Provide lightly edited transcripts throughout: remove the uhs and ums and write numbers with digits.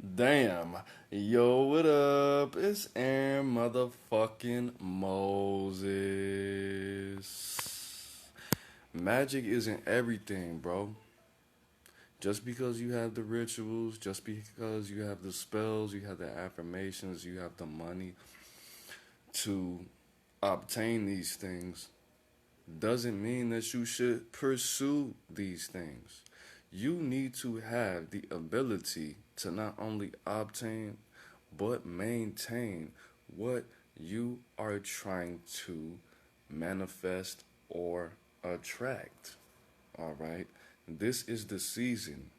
Damn. Yo, what up? It's Aaron motherfucking Moses. Magic isn't everything, bro. Just because you have the rituals, just because you have the spells, you have the affirmations, you have the money to obtain these things, doesn't mean that you should pursue these things. You need to have the ability to not only obtain but maintain what you are trying to manifest or attract. All right. This is the season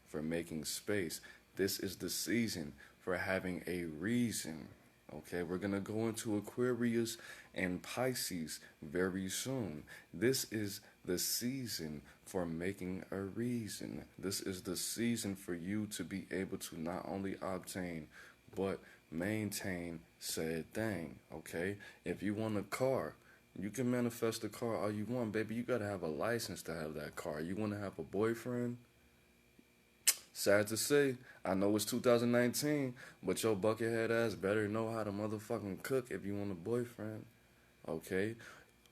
for making space. This is the season for having a reason. Okay, we're going to go into Aquarius and Pisces very soon. This is the season for making a reason. This is the season for you to be able to not only obtain but maintain said thing. Okay, if you want a car, you can manifest a car all you want, baby. You gotta have a license to have that car. You wanna have a boyfriend? Sad to say, I know it's 2019, but your buckethead ass better know how to motherfucking cook if you want a boyfriend, okay?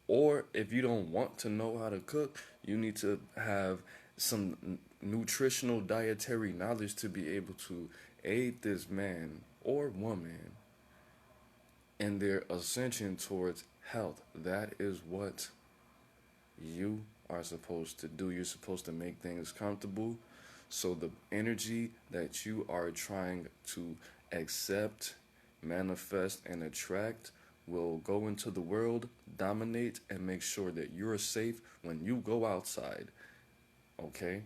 Or if you don't want to know how to cook, you need to have some nutritional dietary knowledge to be able to aid this man or woman in their ascension towards health. That is what you are supposed to do. You're supposed to make things comfortable so the energy that you are trying to accept, manifest, and attract will go into the world, dominate, and make sure that you're safe when you go outside. Okay?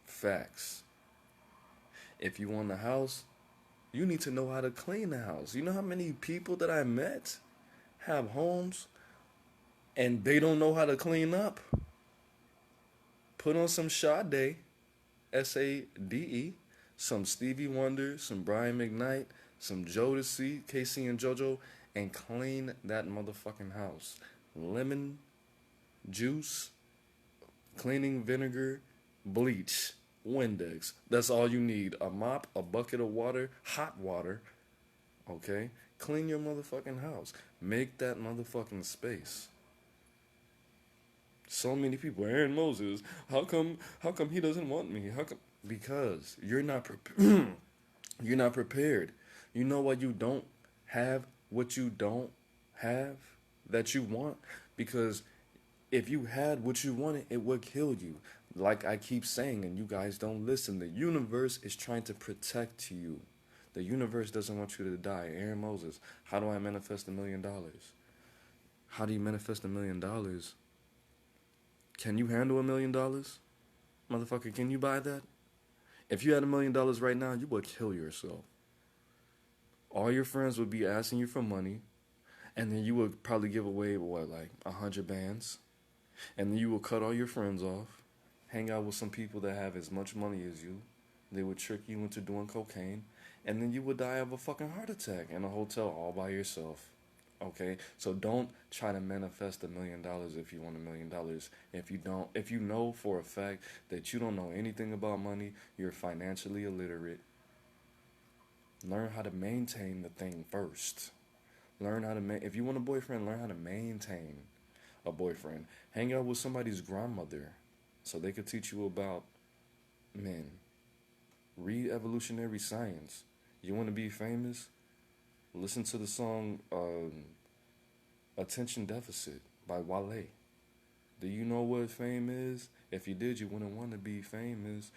Facts. If you want a house, you need to know how to clean the house. You know how many people that I met have homes and they don't know how to clean up? Put on some Sade, Sade, some Stevie Wonder, some Brian McKnight, some Jodeci, Casey and JoJo, and clean that motherfucking house. Lemon juice, cleaning vinegar, bleach, Windex. That's all you need. A mop, a bucket of water, hot water. Okay? Clean your motherfucking house. Make that motherfucking space. So many people, Aaron Moses, how come he doesn't want me? How come because you're not you're not prepared. You know why you don't have what you don't have that you want? Because if you had what you wanted, it would kill you. Like I keep saying, and you guys don't listen, the universe is trying to protect you. The universe doesn't want you to die. Aaron Moses, how do I manifest $1 million? How do you manifest $1 million? Can you handle $1 million? Motherfucker, can you buy that? If you had $1 million right now, you would kill yourself. All your friends would be asking you for money, and then you would probably give away, what, like 100 bands? And then you would cut all your friends off, hang out with some people that have as much money as you. They would trick you into doing cocaine, and then you would die of a fucking heart attack in a hotel all by yourself. Okay, so don't try to manifest $1 million if you want $1 million. If you know for a fact that you don't know anything about money, you're financially illiterate. Learn how to maintain the thing first. If you want a boyfriend, learn how to maintain a boyfriend. Hang out with somebody's grandmother, so they could teach you about men. Read evolutionary science. You want to be famous? Listen to the song Attention Deficit by Wale. Do you know what fame is? If you did, you wouldn't want to be famous.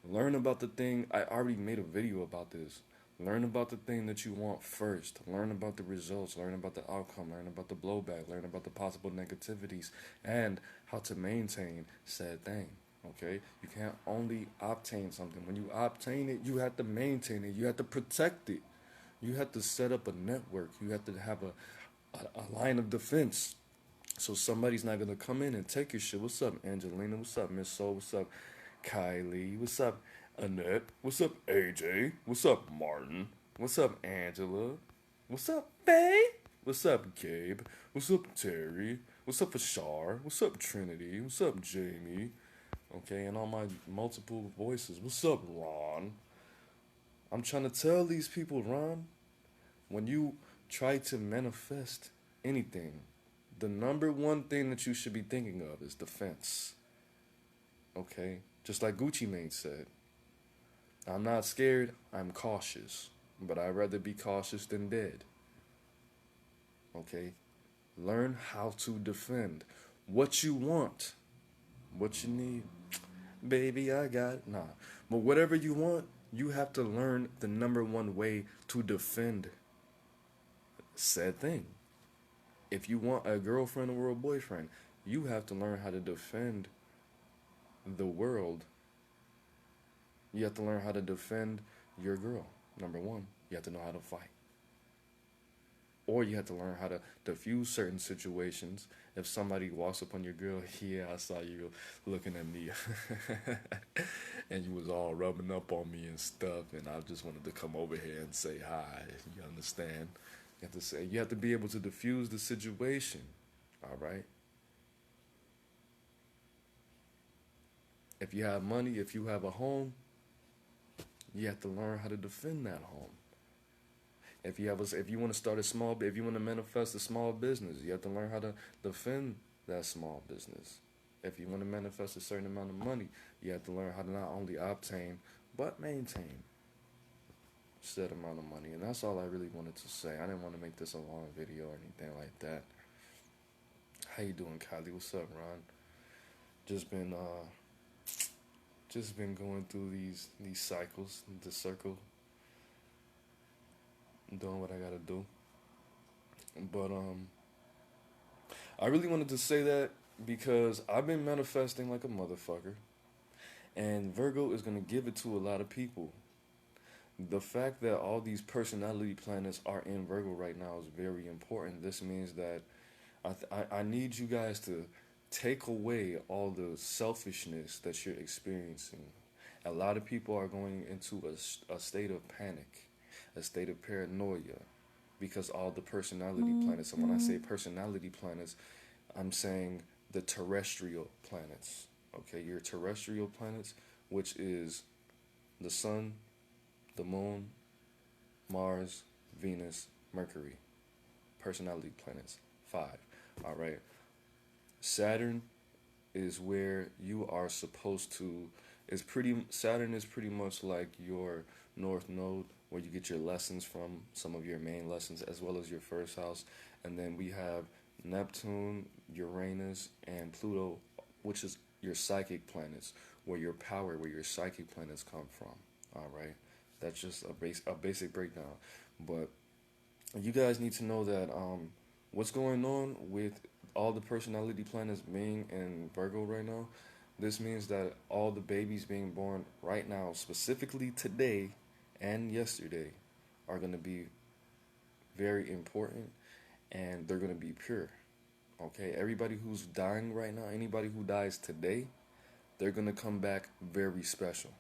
Learn about the thing. I already made a video about this. Learn about the thing that you want first. Learn about the results. Learn about the outcome. Learn about the blowback. Learn about the possible negativities and how to maintain said thing. Okay? You can't only obtain something. When you obtain it, you have to maintain it. You have to protect it. You have to set up a network. You have to have a line of defense. So somebody's not going to come in and take your shit. What's up, Angelina? What's up, Miss Soul? What's up, Kylie? What's up, Annette? What's up, AJ? What's up, Martin? What's up, Angela? What's up, Faye? What's up, Gabe? What's up, Terry? What's up, Ashar? What's up, Trinity? What's up, Jamie? Okay, and all my multiple voices. What's up, Ron? I'm trying to tell these people, Ron, when you try to manifest anything, the number one thing that you should be thinking of is defense. Okay? Just like Gucci Mane said, I'm not scared, I'm cautious. But I'd rather be cautious than dead. Okay? Learn how to defend what you want, what you need. Baby, I got it. Nah. But whatever you want, you have to learn the number one way to defend said thing. If you want a girlfriend or a boyfriend, you have to learn how to defend the world. You have to learn how to defend your girl. Number one, you have to know how to fight. Or you have to learn how to diffuse certain situations. If somebody walks up on your girl, yeah, I saw you looking at me, and you was all rubbing up on me and stuff, and I just wanted to come over here and say hi. You understand? You have to be able to diffuse the situation. All right. If you have money, if you have a home, you have to learn how to defend that home. If you want to start if you want to manifest a small business, you have to learn how to defend that small business. If you want to manifest a certain amount of money, you have to learn how to not only obtain but maintain said amount of money. And that's all I really wanted to say. I didn't want to make this a long video or anything like that. How you doing, Kylie? What's up, Ron? Just been going through these cycles, the circle, doing what I gotta do. But I really wanted to say that because I've been manifesting like a motherfucker, and Virgo is gonna give it to a lot of people. The fact that all these personality planets are in Virgo right now is very important. This means that I need you guys to take away all the selfishness that you're experiencing. A lot of people are going into a state of panic, a state of paranoia, because all the personality planets, and when I say personality planets, I'm saying the terrestrial planets. Okay, your terrestrial planets, which is the sun, the moon, Mars, Venus, Mercury. Personality planets, 5. All right. Saturn is where you are supposed to. Saturn is pretty much like your north node, where you get your lessons from, some of your main lessons, as well as your first house. And then we have Neptune, Uranus, and Pluto, which is your psychic planets, where your psychic planets come from. All right. That's just a basic breakdown. But you guys need to know that what's going on with all the personality planets being in Virgo right now. This means that all the babies being born right now, specifically today and yesterday, are going to be very important, and they're going to be pure. Okay, everybody who's dying right now, anybody who dies today, they're going to come back very special.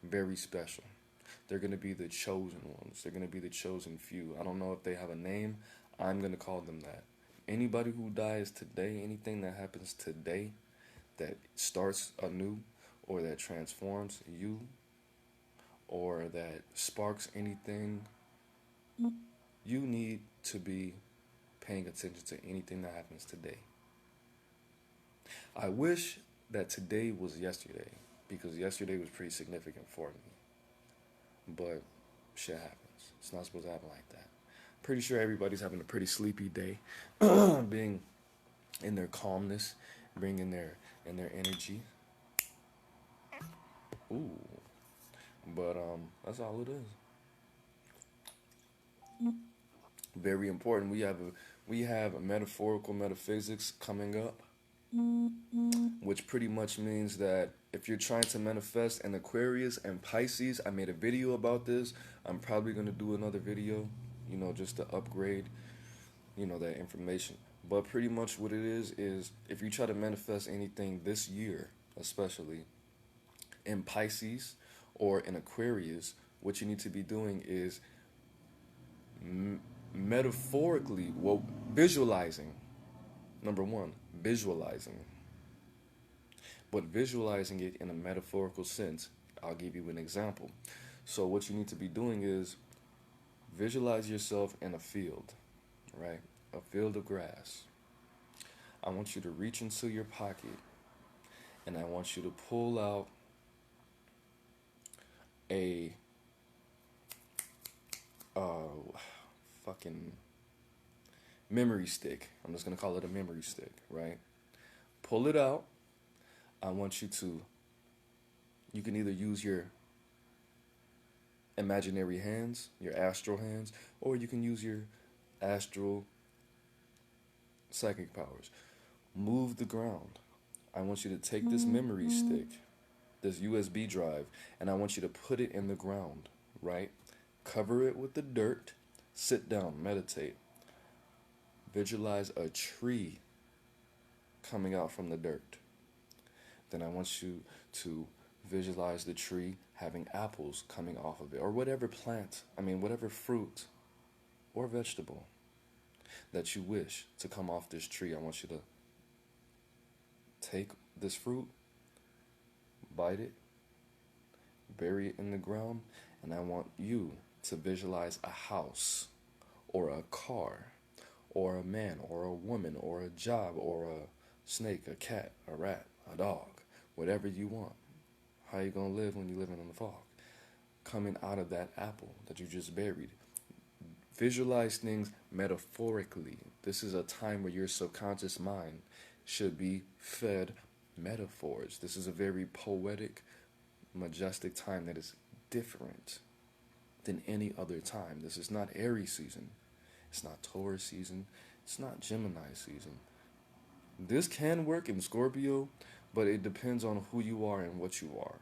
Very special. They're going to be the chosen ones. They're going to be the chosen few. I don't know if they have a name. I'm going to call them that. Anybody who dies today, anything that happens today that starts anew or that transforms you or that sparks anything, you need to be paying attention to anything that happens today. I wish that today was yesterday, because yesterday was pretty significant for me. But shit happens. It's not supposed to happen like that. Pretty sure everybody's having a pretty sleepy day, being in their calmness, being in their energy. Ooh, but that's all it is. Very important. We have a metaphorical metaphysics coming up, which pretty much means that if you're trying to manifest an Aquarius and Pisces, I made a video about this. I'm probably going to do another video, just to upgrade, that information. But pretty much what it is if you try to manifest anything this year, especially in Pisces or in Aquarius, what you need to be doing is metaphorically, visualizing. Number one, visualizing. But visualizing it in a metaphorical sense. I'll give you an example. So what you need to be doing is visualize yourself in a field, right? A field of grass. I want you to reach into your pocket and I want you to pull out a fucking memory stick. I'm just gonna call it a memory stick, right? Pull it out. I want you to, you can either use your imaginary hands, your astral hands, or you can use your astral psychic powers. Move the ground. I want you to take this memory stick, this USB drive, and I want you to put it in the ground, right? Cover it with the dirt. Sit down, meditate. Visualize a tree coming out from the dirt. Then I want you to visualize the tree having apples coming off of it, or whatever plant, whatever fruit or vegetable that you wish to come off this tree. I want you to take this fruit, bite it, bury it in the ground, and I want you to visualize a house or a car or a man or a woman or a job or a snake, a cat, a rat, a dog, whatever you want. How you gonna live when you living in the fog? Coming out of that apple that you just buried. Visualize things metaphorically. This is a time where your subconscious mind should be fed metaphors. This is a very poetic, majestic time that is different than any other time. This is not Aries season. It's not Taurus season. It's not Gemini season. This can work in Scorpio, but it depends on who you are and what you are.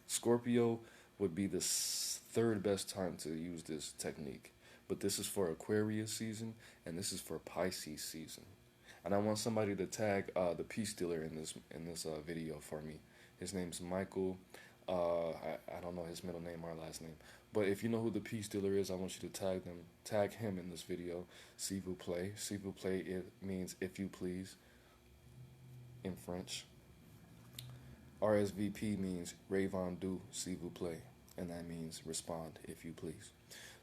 Scorpio would be the third best time to use this technique. But this is for Aquarius season, and this is for Pisces season. And I want somebody to tag the peace dealer in this video for me. His name's Michael. I don't know his middle name or last name. But if you know who the peace dealer is, I want you to tag him in this video. S'il vous plaît. S'il vous plaît, it means if you please in French. RSVP means Répondez s'il vous plaît, and that means respond if you please.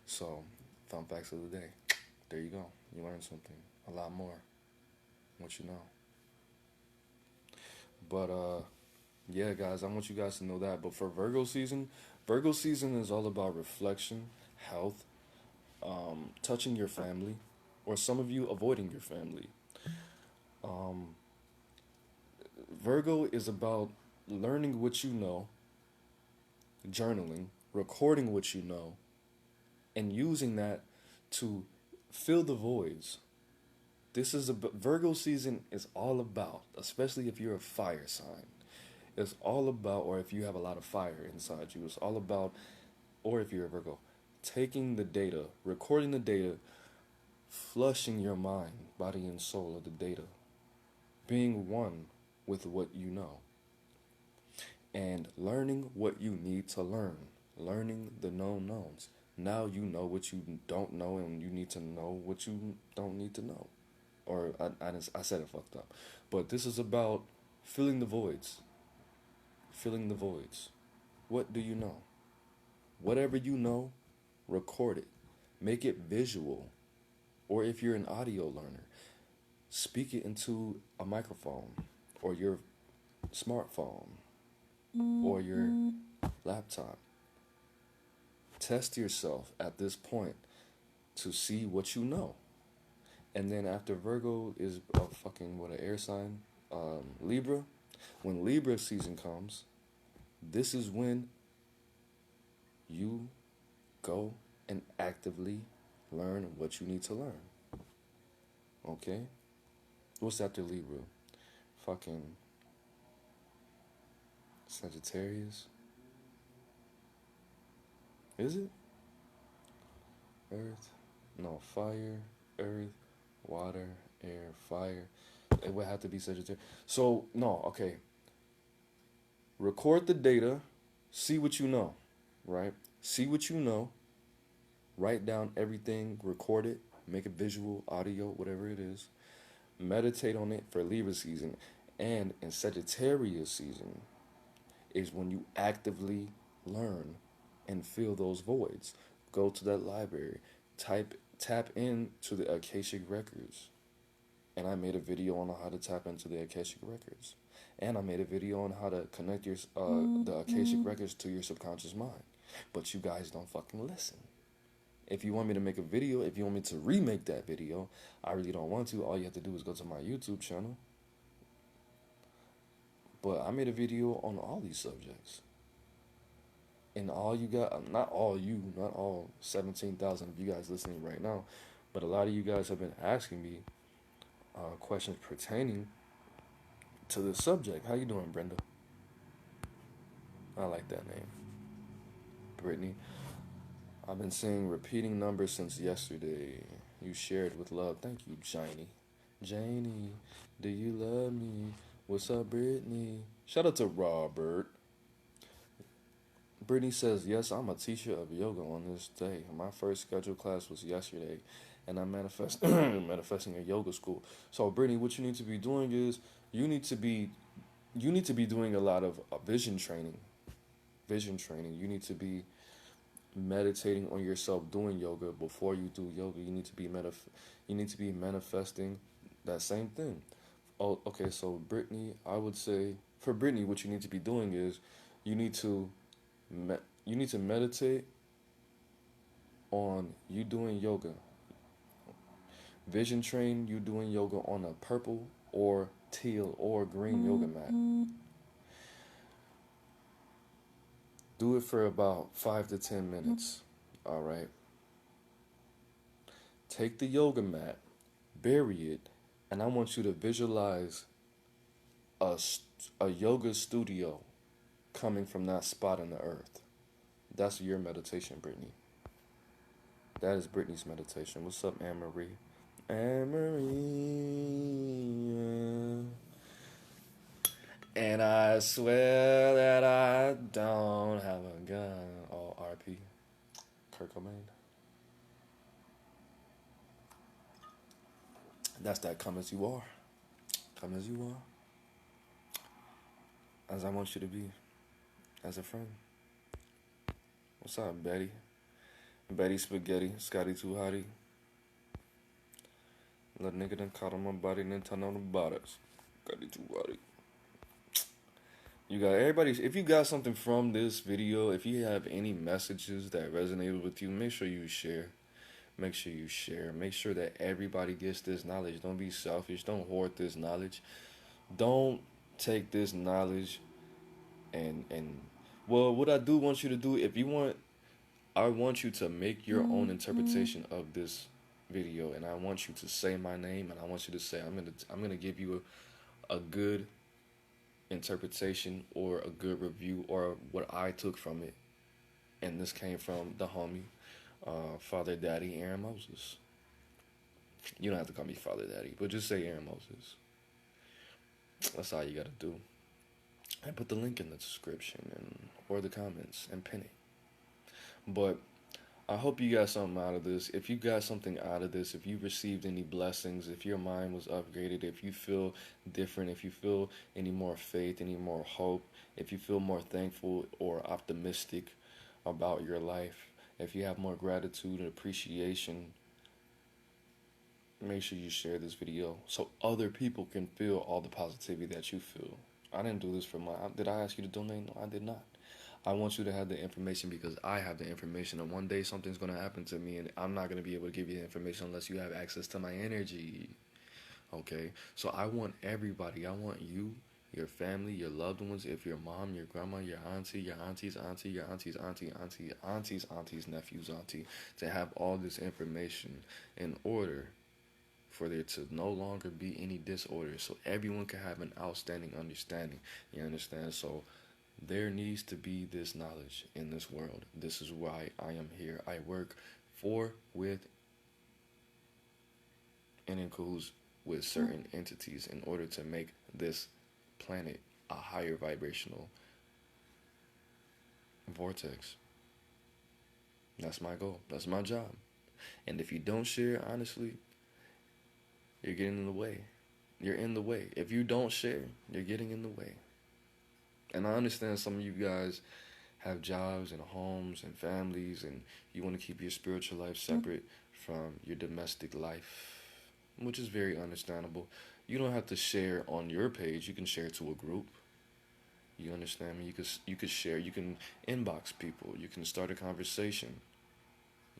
So, fun facts of the day. There you go. You learned something. A lot more. What you know. But yeah, guys, I want you guys to know that. But for Virgo season is all about reflection, health, touching your family, or some of you avoiding your family. Virgo is about learning what you know, journaling, recording what you know, and using that to fill the voids. Virgo season is all about, especially if you're a fire sign, it's all about, or if you have a lot of fire inside you, it's all about, or if you're a Virgo, taking the data, recording the data, flushing your mind, body, and soul of the data, being one with what you know, and learning what you need to learn, learning the known knowns. Now you know what you don't know, and you need to know what you don't need to know. Or I said it fucked up. But this is about filling the voids. Filling the voids. What do you know? Whatever you know, record it. Make it visual. Or if you're an audio learner, speak it into a microphone or your smartphone or your laptop. Test yourself at this point to see what you know. And then after Virgo is an air sign, Libra. When Libra season comes, this is when you go and actively learn what you need to learn. Okay? What's after Libra? Fucking Sagittarius? Is it? Earth? No, fire, earth, water, air, fire. It would have to be Sagittarius. So, no, okay. Record the data. See what you know, right? See what you know. Write down everything. Record it. Make it visual, audio, whatever it is. Meditate on it for Libra season. And in Sagittarius season is when you actively learn and fill those voids. Go to that library, tap into the Akashic records. And I made a video on how to tap into the Akashic records. And I made a video on how to connect your the Akashic records to your subconscious mind. But you guys don't fucking listen. If you want me to make a video, if you want me to remake that video, I really don't want to. All you have to do is go to my YouTube channel. But I made a video on all these subjects. And all you got, not all 17,000 of you guys listening right now, but a lot of you guys have been asking me questions pertaining to this subject. How you doing, Brenda? I like that name. Brittany. I've been seeing repeating numbers since yesterday. You shared with love. Thank you, Janie. Janie, do you love me? What's up, Brittany? Shout out to Robert. Brittany says, yes, I'm a teacher of yoga on this day. My first scheduled class was yesterday, and I'm manifesting a yoga school. So, Brittany, what you need to be doing is you need to be doing a lot of vision training. Vision training. You need to be meditating on yourself doing yoga before you do yoga. You need to be manifesting that same thing. Oh, okay. So, Brittany, I would say for Brittany, what you need to be doing is you need to meditate on you doing yoga. Vision train you doing yoga on a purple or teal or green yoga mat. Do it for about 5 to 10 minutes. All right. Take the yoga mat, bury it, and I want you to visualize a yoga studio coming from that spot in the earth. That's your meditation, Brittany. That is Brittany's meditation. What's up, Anne-Marie? Anne-Marie. And I swear that I don't have a gun. Oh, RP. Kurt Cobain. That's that come as you are. Come as you are. As I want you to be. As a friend. What's up, Betty? Betty Spaghetti, Scotty Too Hottie. Let nigga done caught on my body and then turn on the bodies. Scotty Too Hottie. You got everybody. If you got something from this video, if you have any messages that resonated with you, make sure you share. Make sure you share. Make sure that everybody gets this knowledge. Don't be selfish. Don't hoard this knowledge. Don't take this knowledge and well, what I do want you to do, I want you to make your own interpretation of this video, and I want you to say my name, and I want you to say I'm gonna give you a good interpretation or a good review or what I took from it, and this came from the homie, Father Daddy AaroniMoses. You don't have to call me Father Daddy, but just say AaroniMoses. That's all you gotta do. And put the link in the description or the comments and pin it. But I hope you got something out of this. If you got something out of this, if you received any blessings, if your mind was upgraded, if you feel different, if you feel any more faith, any more hope, if you feel more thankful or optimistic about your life, if you have more gratitude and appreciation, make sure you share this video so other people can feel all the positivity that you feel. I didn't do this for did I ask you to donate? No, I did not. I want you to have the information because I have the information, and one day something's going to happen to me, and I'm not going to be able to give you the information unless you have access to my energy. Okay? So I want everybody. I want you, your family, your loved ones, if your mom, your grandma, your auntie, your auntie's auntie, your auntie's auntie's nephew's auntie, to have all this information in order for there to no longer be any disorder, so everyone can have an outstanding understanding. You understand? So there needs to be this knowledge in this world. This is why I am here. I work for, with, and in cahoots with certain entities in order to make this planet a higher vibrational vortex. That's my goal. That's my job. And if you don't share, honestly, you're getting in the way. You're in the way. If you don't share, you're getting in the way. And I understand some of you guys have jobs and homes and families, and you want to keep your spiritual life separate from your domestic life, which is very understandable. You don't have to share on your page. You can share to a group. You understand me? You could share. You can inbox people. You can start a conversation.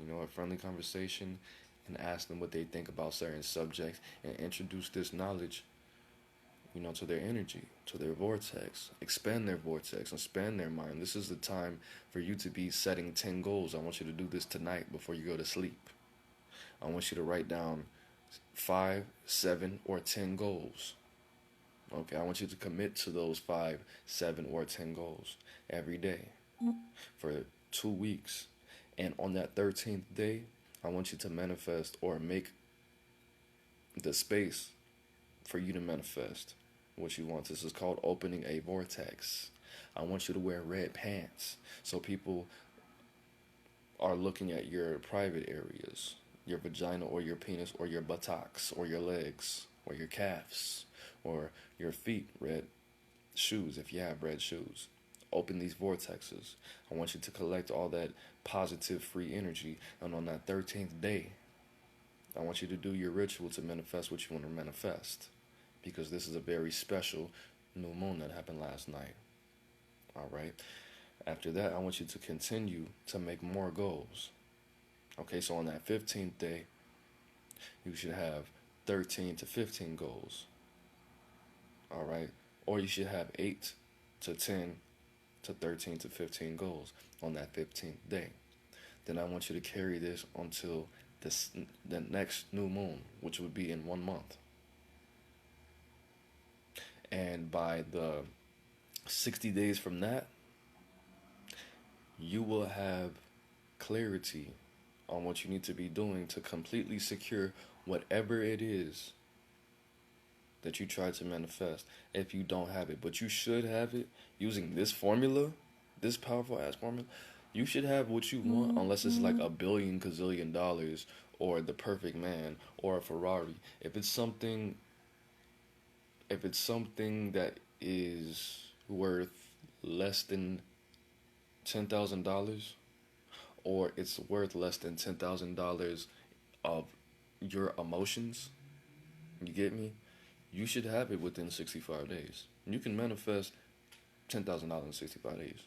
A friendly conversation, and ask them what they think about certain subjects, and introduce this knowledge, to their energy, to their vortex. Expand their vortex, expand their mind. This is the time for you to be setting 10 goals. I want you to do this tonight before you go to sleep. I want you to write down 5, 7, or 10 goals. Okay, I want you to commit to those 5, 7, or 10 goals every day for 2 weeks. And on that 13th day, I want you to manifest or make the space for you to manifest what you want. This is called opening a vortex. I want you to wear red pants so people are looking at your private areas, your vagina or your penis or your buttocks or your legs or your calves or your feet. Red shoes, if you have red shoes. Open these vortexes. I want you to collect all that positive free energy, and on that 13th day, I want you to do your ritual to manifest what you want to manifest, because this is a very special new moon that happened last night. All right. After that, I want you to continue to make more goals. Okay, so on that 15th day, you should have 13 to 15 goals. All right, or you should have 8 to 10 to 13 to 15 goals on that 15th day. Then I want you to carry this until the next new moon, which would be in 1 month. And by the 60 days from that, you will have clarity on what you need to be doing to completely secure whatever it is that you try to manifest. If you don't have it, but you should have it using this formula, this powerful ass formula. You should have what you want, unless it's like $1 billion gazillion dollars or the perfect man or a Ferrari. If it's something that is worth less than $10,000, or it's worth less than $10,000 of your emotions, you get me? You should have it within 65 days. You can manifest $10,000 in 65 days.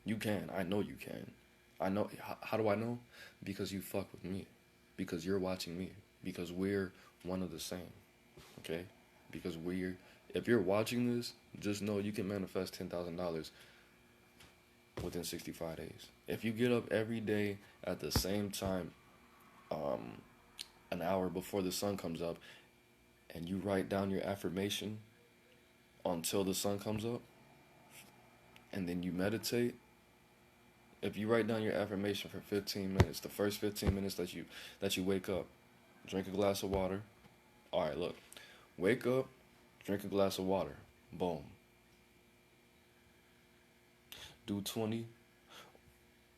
You can. I know you can. I know. How do I know? Because you fuck with me. Because you're watching me. Because we're one of the same. Okay? Because if you're watching this, just know you can manifest $10,000 within 65 days. If you get up every day at the same time, an hour before the sun comes up, and you write down your affirmation until the sun comes up, and then you meditate. If you write down your affirmation for 15 minutes, the first 15 minutes that you wake up, drink a glass of water. All right, look. Wake up, drink a glass of water. Boom. Do 20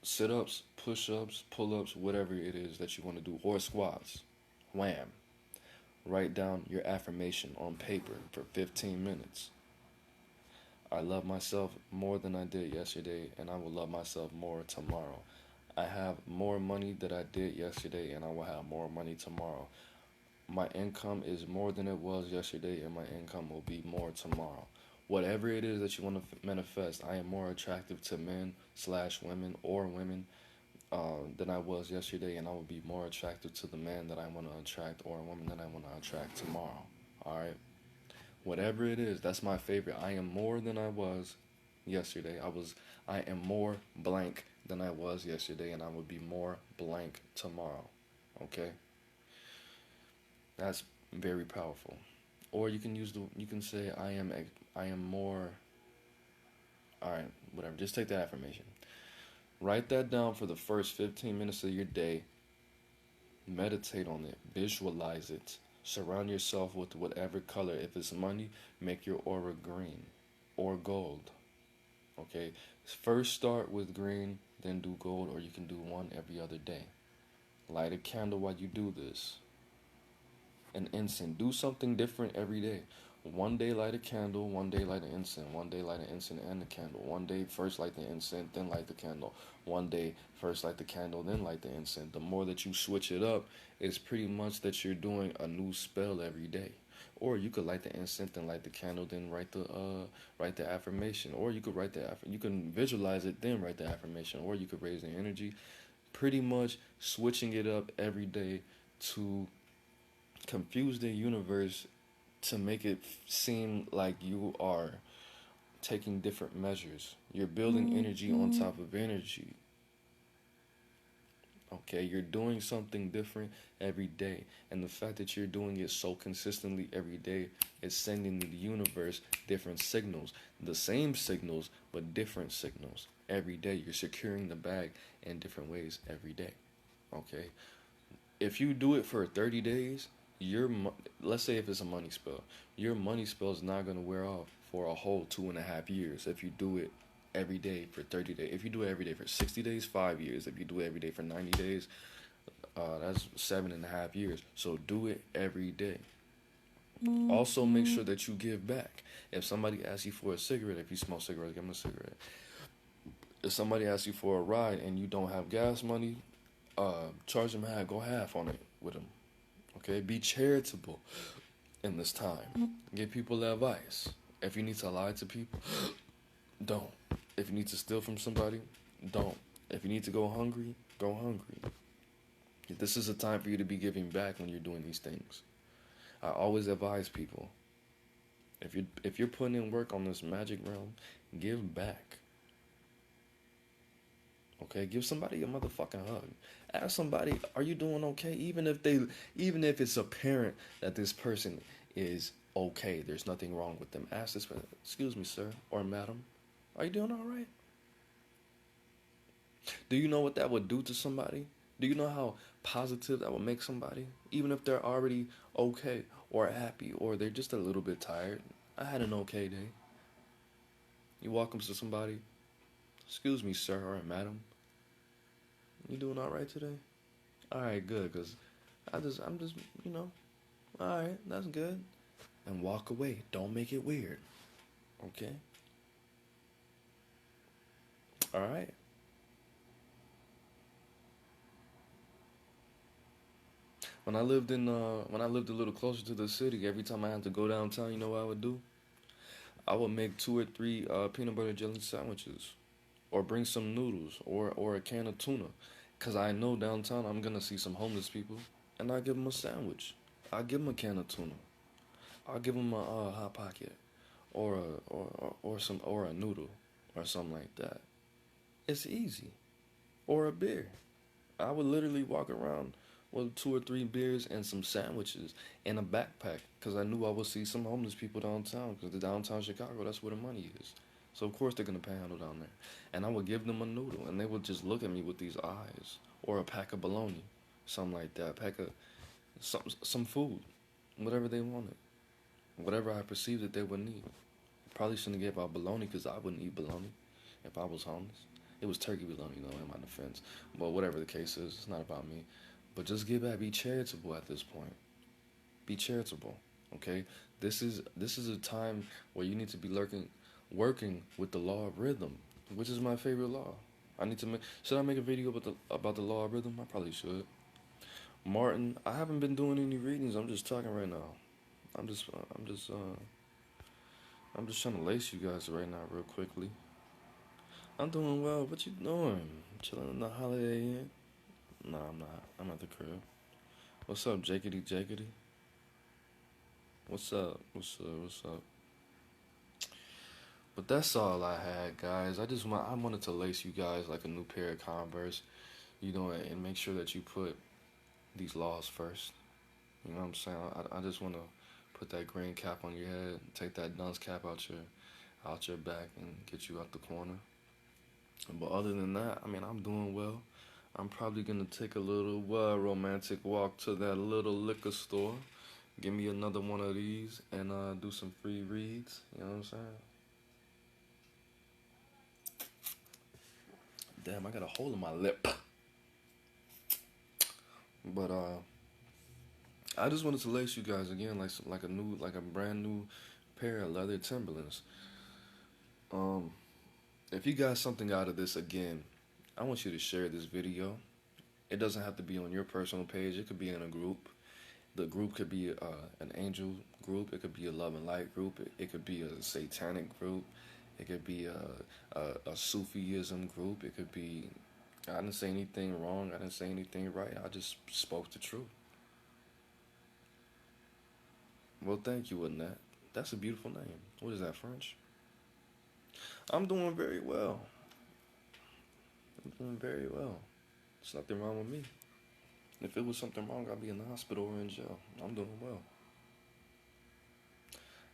sit-ups, push-ups, pull-ups, whatever it is that you want to do, or squats. Wham. Write down your affirmation on paper for 15 minutes. I love myself more than I did yesterday, and I will love myself more tomorrow. I have more money than I did yesterday, and I will have more money tomorrow. My income is more than it was yesterday, and my income will be more tomorrow. Whatever it is that you want to manifest, I am more attractive to men/women or women than I was yesterday, and I will be more attractive to the man that I want to attract or a woman that I want to attract tomorrow. All right? Whatever it is, that's my favorite. I am more than I was yesterday. I am more blank than I was yesterday, and I will be more blank tomorrow. Okay? That's very powerful. Or you can say I am more. All right, whatever. Just take the affirmation. Write that down for the first 15 minutes of your day. Meditate on it. Visualize it. Surround yourself with whatever color. If it's money, make your aura green or gold. Okay? First start with green, then do gold, or you can do one every other day. Light a candle while you do this. An incense. Do something different every day. One day light a candle, one day light an incense, one day light an incense and a candle. One day first light the incense, then light the candle. One day first light the candle, then light the incense. The more that you switch it up, it's pretty much that you're doing a new spell every day. Or you could light the incense, then light the candle, then write the affirmation. Or you could you can visualize it, then write the affirmation. Or you could raise the energy. Pretty much switching it up every day to confuse the universe to make it seem like you are taking different measures. You're building energy on top of energy. Okay, you're doing something different every day. And the fact that you're doing it so consistently every day is sending the universe different signals. The same signals, but different signals. Every day, you're securing the bag in different ways every day. Okay? If you do it for 30 days, let's say if it's a money spell, your money spell is not going to wear off for a whole 2.5 years if you do it every day for 30 days. If you do it every day for 60 days, 5 years. If you do it every day for 90 days, that's 7.5 years. So do it every day. Also, make sure that you give back. If somebody asks you for a cigarette, if you smoke cigarettes, give them a cigarette. If somebody asks you for a ride and you don't have gas money, charge them half. Go half on it with them. Okay, be charitable in this time. Give people advice. If you need to lie to people, don't. If you need to steal from somebody, don't. If you need to go hungry, go hungry. This is a time for you to be giving back when you're doing these things. I always advise people, if you're putting in work on this magic realm, give back. Okay, give somebody a motherfucking hug. Ask somebody, are you doing okay? Even if it's apparent that this person is okay, there's nothing wrong with them. Ask this person, excuse me, sir or madam, are you doing all right? Do you know what that would do to somebody? Do you know how positive that would make somebody? Even if they're already okay or happy or they're just a little bit tired. I had an okay day. You walk up to somebody, excuse me, sir or madam, you doing all right today? All right, good, because I'm just, all right, that's good. And walk away. Don't make it weird. Okay? All right. When I lived a little closer to the city, every time I had to go downtown, you know what I would do? I would make 2 or 3 peanut butter jelly sandwiches, or bring some noodles, or a can of tuna, cause I know downtown I'm gonna see some homeless people, and I give them a sandwich. I give them a can of tuna. I'll give them a hot pocket, or a noodle, or something like that. It's easy, or a beer. I would literally walk around with 2 or 3 beers and some sandwiches and a backpack because I knew I would see some homeless people downtown because the downtown Chicago, that's where the money is. So, of course, they're going to panhandle down there. And I would give them a noodle and they would just look at me with these eyes, or a pack of bologna, something like that, pack of some food, whatever they wanted, whatever I perceived that they would need. Probably shouldn't have gave out bologna because I wouldn't eat bologna if I was homeless. It was turkey bologna, though, in my defense. But whatever the case is, it's not about me. But just give back. Be charitable at this point. Be charitable, okay? This is a time where you need to be working with the law of rhythm, which is my favorite law. Should I make a video about the law of rhythm? I probably should. Martin, I haven't been doing any readings. I'm just talking right now. I'm just trying to lace you guys right now, real quickly. I'm doing well. What you doing? Chilling in the Holiday Inn? No, I'm not. I'm at the crib. What's up, Jakety? What's up? But that's all I had, guys. I wanted to lace you guys like a new pair of Converse, and make sure that you put these laws first. You know what I'm saying? I just want to put that green cap on your head, take that dunce cap out your back, and get you out the corner. But other than that, I'm doing well. I'm probably going to take a little romantic walk to that little liquor store. Give me another one of these and do some free reads. You know what I'm saying? Damn, I got a hole in my lip. But I just wanted to lace you guys again like a brand new pair of leather Timberlands. Um, if you got something out of this, again, I want you to share this video. It doesn't have to be on your personal page. It could be in a group. The group could be an angel group. It could be a love and light group. It could be a satanic group. It could be a Sufism group. It could be, I didn't say anything wrong. I didn't say anything right. I just spoke the truth. Well, thank you, Annette. That's a beautiful name. What is that, French? I'm doing very well. I'm doing very well. There's nothing wrong with me. If it was something wrong, I'd be in the hospital or in jail. I'm doing well.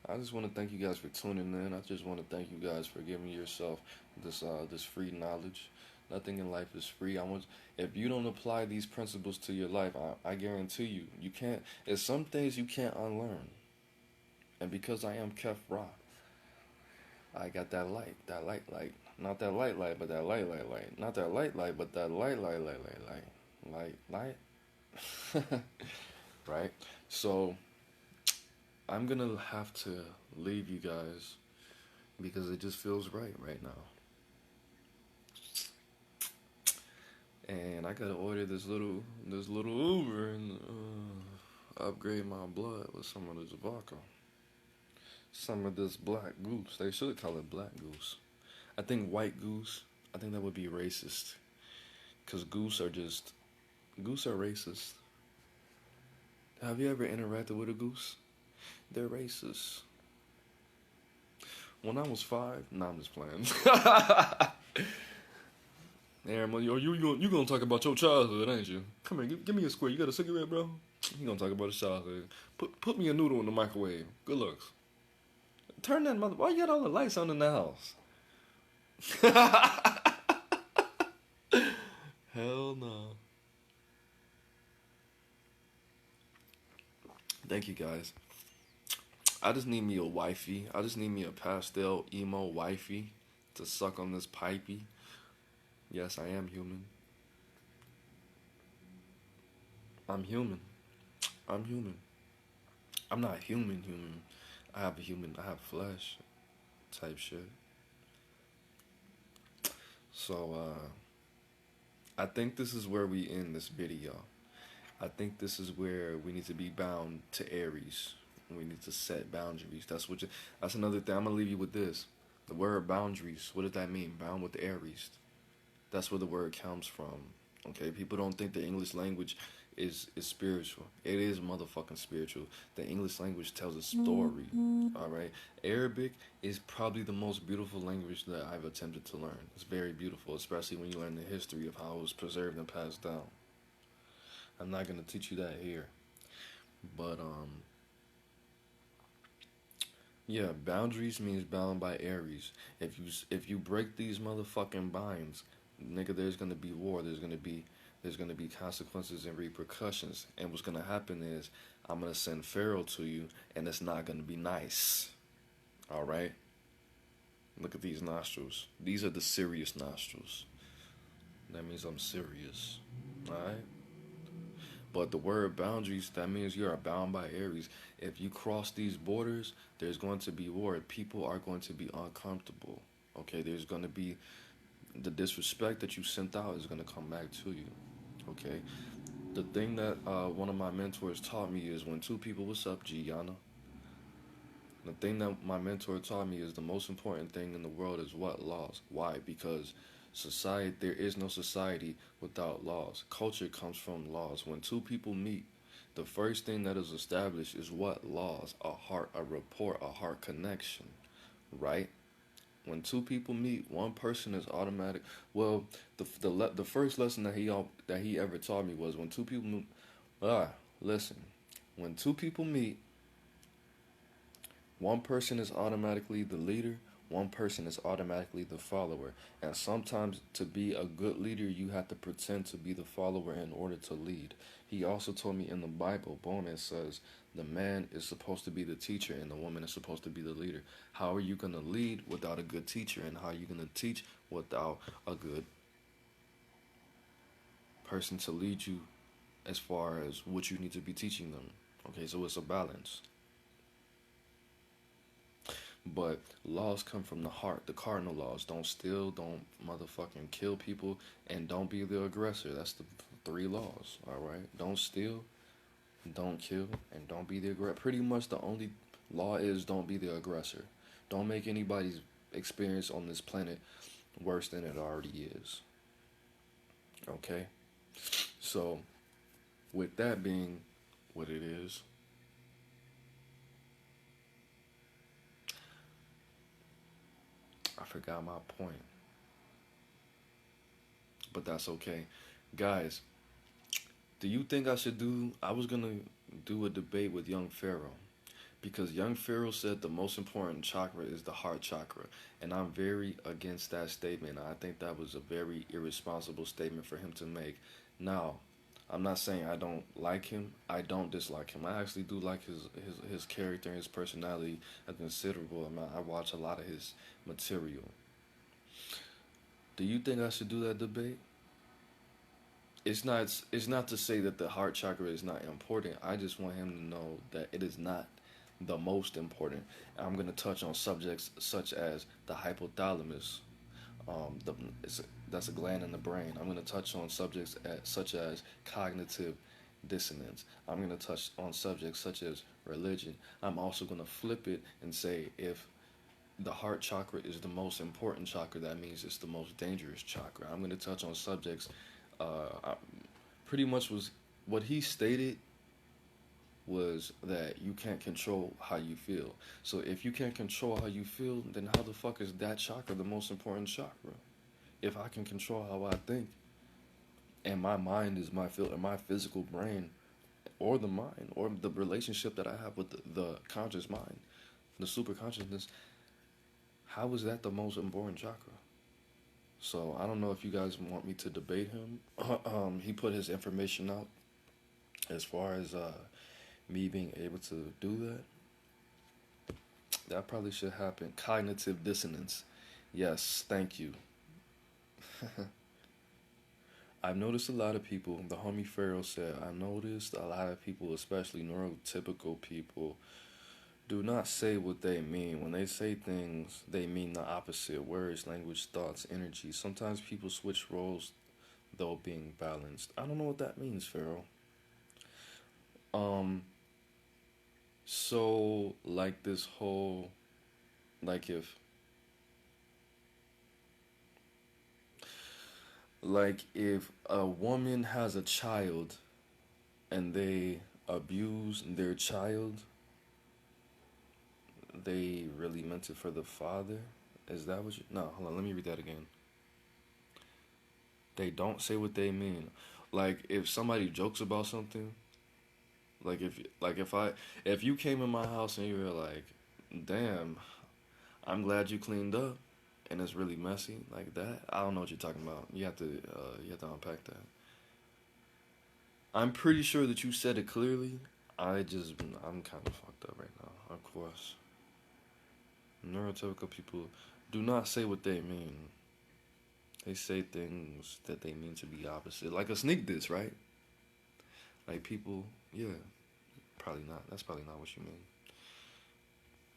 I just want to thank you guys for tuning in. I just want to thank you guys for giving yourself this free knowledge. Nothing in life is free. If you don't apply these principles to your life, I guarantee you can't. There's some things you can't unlearn. And because I am Kef Ra, I got that light, not that light, but that light, not that light, but that light, right? So I'm gonna have to leave you guys because it just feels right now. And I gotta order this little Uber and upgrade my blood with some of this vodka. Some of this black goose. They should call it black goose. I think white goose, I think that would be racist. Because goose are racist. Have you ever interacted with a goose? They're racist. When I was 5, nah, I'm just playing. Aaron, you gonna talk about your childhood, ain't you? Come here, give me a square. You got a cigarette, bro? You gonna talk about his childhood. Put me a noodle in the microwave. Good looks. Turn that mother. Why you got all the lights on in the house? Hell no. Thank you guys. I just need me a wifey. I just need me a pastel emo wifey to suck on this pipey. Yes, I am human. I'm human. I'm not human. I have flesh type shit. So, I think this is where we end this video. I think this is where we need to be bound to Aries. We need to set boundaries. That's another thing. I'm going to leave you with this. The word boundaries, what does that mean? Bound with Aries. That's where the word comes from. Okay, people don't think the English language is spiritual. It is motherfucking spiritual. The English language tells a story. All right, Arabic is probably the most beautiful language that I've attempted to learn. It's very beautiful, especially when you learn the history of how it was preserved and passed down. I'm not gonna teach you that here, but yeah, boundaries means bound by Aries. If you break these motherfucking binds, nigga, there's gonna be war. There's gonna be consequences and repercussions. And what's gonna happen is I'm gonna send Pharaoh to you, and it's not gonna be nice. All right. Look at these nostrils. These are the serious nostrils. That means I'm serious. All right. But the word boundaries, that means you are bound by Aries. If you cross these borders, there's going to be war. People are going to be uncomfortable. Okay, there's going to be the disrespect that you sent out is going to come back to you. Okay, the thing that one of my mentors taught me is when two people, what's up, Gianna? The thing that my mentor taught me is the most important thing in the world is what? Laws. Why? Because there is no society without laws. Culture comes from laws. When two people meet, the first thing that is established is what? Laws. A rapport, a heart connection, right? When two people meet, one person is automatic. Well, the first lesson that he ever taught me was when two people meet. Listen, when two people meet, one person is automatically the leader. One person is automatically the follower. And sometimes to be a good leader, you have to pretend to be the follower in order to lead. He also told me in the Bible, boom, it says the man is supposed to be the teacher and the woman is supposed to be the leader. How are you going to lead without a good teacher? And how are you going to teach without a good person to lead you as far as what you need to be teaching them? Okay, so it's a balance. But laws come from the heart. The cardinal laws: don't steal, don't motherfucking kill people, and don't be the aggressor. That's the three laws. All right. Don't steal, don't kill, and don't be the aggressor. Pretty much the only law is don't be the aggressor. Don't make anybody's experience on this planet worse than it already is. Okay? So, with that being what it is, I forgot my point, but that's okay. Guys, do you think I should do? I was gonna do a debate with Young Pharaoh because Young Pharaoh said the most important chakra is the heart chakra, and I'm very against that statement. I think that was a very irresponsible statement for him to make. Now, I'm not saying I don't like him. I don't dislike him. I actually do like his character and his personality a considerable amount. I watch a lot of his material. Do you think I should do that debate? It's not to say that the heart chakra is not important. I just want him to know that it is not the most important. I'm going to touch on subjects such as the hypothalamus. The that's a gland in the brain. I'm going to touch on subjects such as cognitive dissonance. I'm going to touch on subjects such as religion. I'm also going to flip it and say if the heart chakra is the most important chakra, that means it's the most dangerous chakra. I'm going to touch on subjects. I, pretty much was what he stated was that you can't control how you feel. So if you can't control how you feel, then how the fuck is that chakra the most important chakra? If I can control how I think, and my mind is my physical brain, or the mind, or the relationship that I have with the conscious mind, the super consciousness, how is that the most important chakra? So I don't know if you guys want me to debate him. He put his information out as far as me being able to do that. That probably should happen. Cognitive dissonance. Yes, thank you. I've noticed a lot of people, the homie Pharaoh said, I noticed a lot of people, especially neurotypical people, do not say what they mean. When they say things, they mean the opposite. Words, language, thoughts, energy. Sometimes people switch roles, though being balanced. I don't know what that means, Pharaoh. Um, so, like this whole, like if, like if a woman has a child and they abuse their child, they really meant it for the father? Is that what you? No, hold on. Let me read that again. They don't say what they mean. Like if somebody jokes about something, if you came in my house and you were like, "Damn, I'm glad you cleaned up," and it's really messy like that. I don't know what you're talking about. You have to unpack that. I'm pretty sure that you said it clearly. I'm kind of fucked up right now. Of course, neurotypical people do not say what they mean. They say things that they mean to be opposite, like a sneak diss, right? Like people, yeah, probably not. That's probably not what you mean.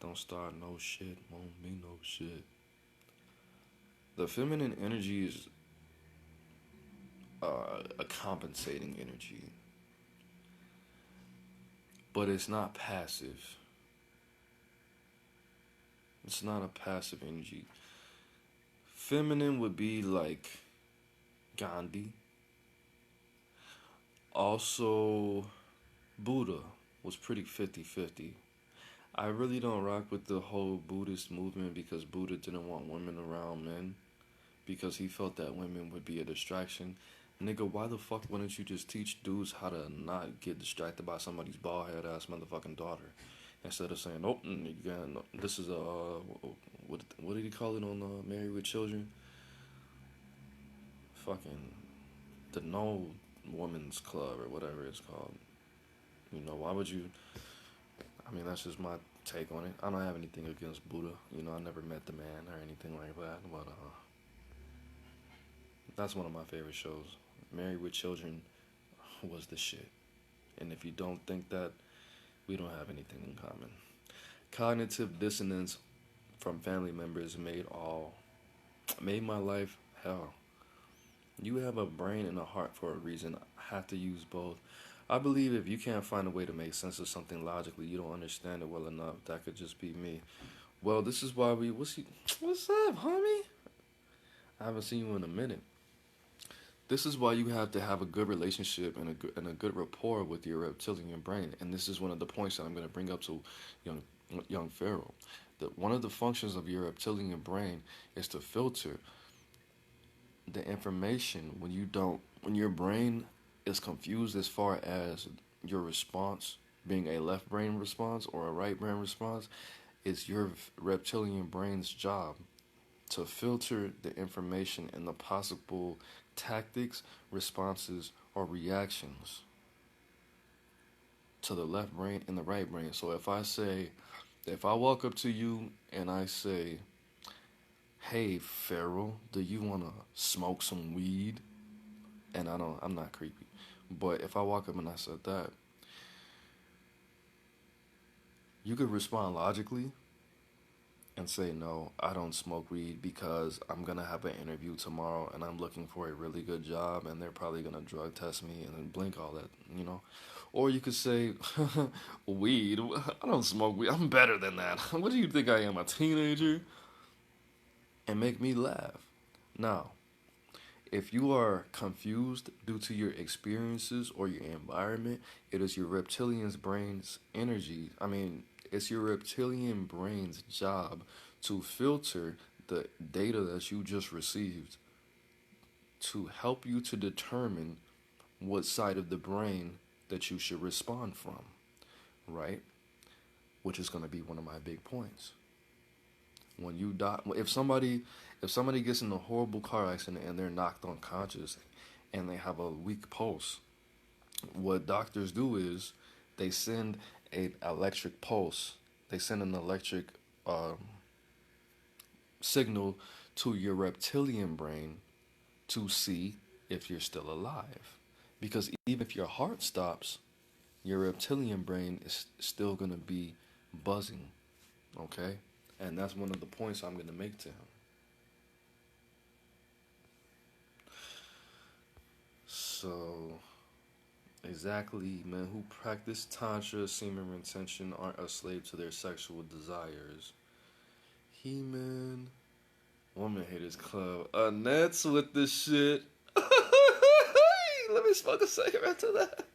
Don't start no shit, won't be no shit. The feminine energy is a compensating energy, but it's not passive. It's not a passive energy. Feminine would be like Gandhi. Also, Buddha was pretty 50-50. I really don't rock with the whole Buddhist movement because Buddha didn't want women around men because he felt that women would be a distraction. Nigga, why the fuck wouldn't you just teach dudes how to not get distracted by somebody's bald head ass motherfucking daughter? Instead of saying, oh, this is a, what did he call it on Married with Children? Fucking, the No Woman's Club or whatever it's called. Why would you, I mean, that's just my take on it. I don't have anything against Buddha. I never met the man or anything like that, but that's one of my favorite shows. Married with Children was the shit. And if you don't think that, we don't have anything in common. Cognitive dissonance from family members made my life hell. You have a brain and a heart for a reason. I have to use both. I believe if you can't find a way to make sense of something logically, you don't understand it well enough. That could just be me. Well, this is why what's up, homie? I haven't seen you in a minute. This is why you have to have a good relationship and a good rapport with your reptilian brain. And this is one of the points that I'm going to bring up to young Pharaoh. That one of the functions of your reptilian brain is to filter the information when your brain is confused as far as your response being a left brain response or a right brain response. It's your reptilian brain's job to filter the information and the possible tactics, responses, or reactions to the left brain and the right brain. So if I walk up to you and I say, "Hey, Pharaoh, do you want to smoke some weed?" And I'm not creepy. But if I walk up and I said that, you could respond logically and say, "No, I don't smoke weed because I'm going to have an interview tomorrow and I'm looking for a really good job and they're probably going to drug test me," and then blink all that. Or you could say, "Weed? I don't smoke weed. I'm better than that. What do you think I am, a teenager?" And make me laugh. Now, if you are confused due to your experiences or your environment, it is your reptilian's brain's energy. It's your reptilian brain's job to filter the data that you just received to help you to determine what side of the brain that you should respond from, right? Which is going to be one of my big points. When you die, if somebody gets in a horrible car accident and they're knocked unconscious and they have a weak pulse, what doctors do is they send an electric pulse. They send an electric signal to your reptilian brain to see if you're still alive. Because even if your heart stops, your reptilian brain is still going to be buzzing. Okay? And that's one of the points I'm going to make to him. So, exactly, men who practice tantra, semen retention, aren't a slave to their sexual desires. He-Man, Woman Haters Club, Annette's with this shit. Let me smoke a cigarette to that.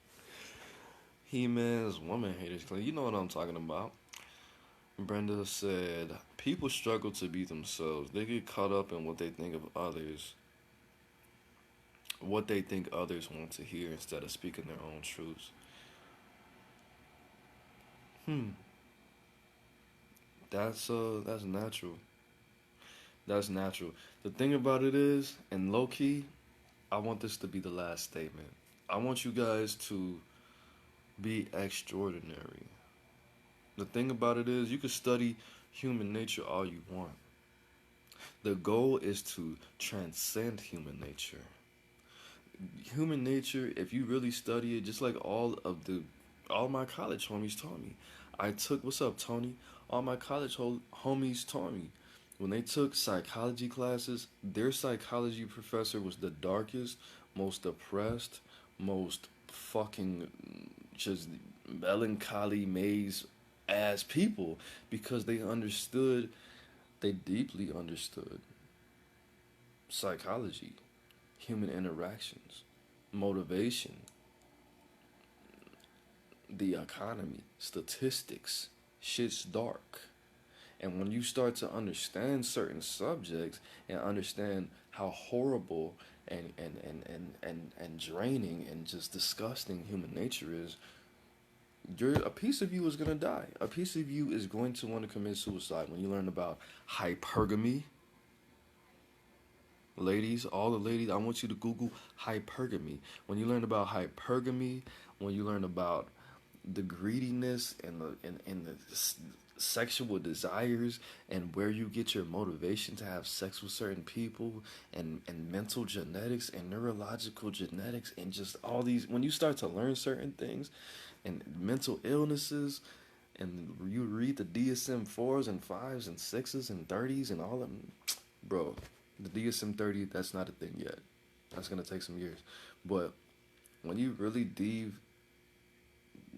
He-Man's Woman Haters Club. You know what I'm talking about. Brenda said, "People struggle to be themselves. They get caught up in what they think others want to hear instead of speaking their own truths." That's natural. That's natural. The thing about it is, and low key, I want this to be the last statement. I want you guys to be extraordinary. The thing about it is, you can study human nature all you want. The goal is to transcend human nature. Human nature, if you really study it, just like all my college homies taught me. What's up, Tony? All my college homies taught me. When they took psychology classes, their psychology professor was the darkest, most depressed, most fucking just melancholy maze ass people, because they deeply understood psychology, human interactions, motivation, the economy, statistics. Shit's dark. And when you start to understand certain subjects and understand how horrible and draining and just disgusting human nature is, a piece of you is gonna die. A piece of you is going to want to commit suicide. When you learn about hypergamy, ladies, all the ladies, I want you to Google hypergamy. When you learn about hypergamy, when you learn about the greediness and the sexual desires and where you get your motivation to have sex with certain people, and mental genetics and neurological genetics, and just all these, when you start to learn certain things and mental illnesses and you read the DSM-4s and 5s and 6s and 30s and all of them, bro, the DSM-30, that's not a thing yet. That's going to take some years. But when you really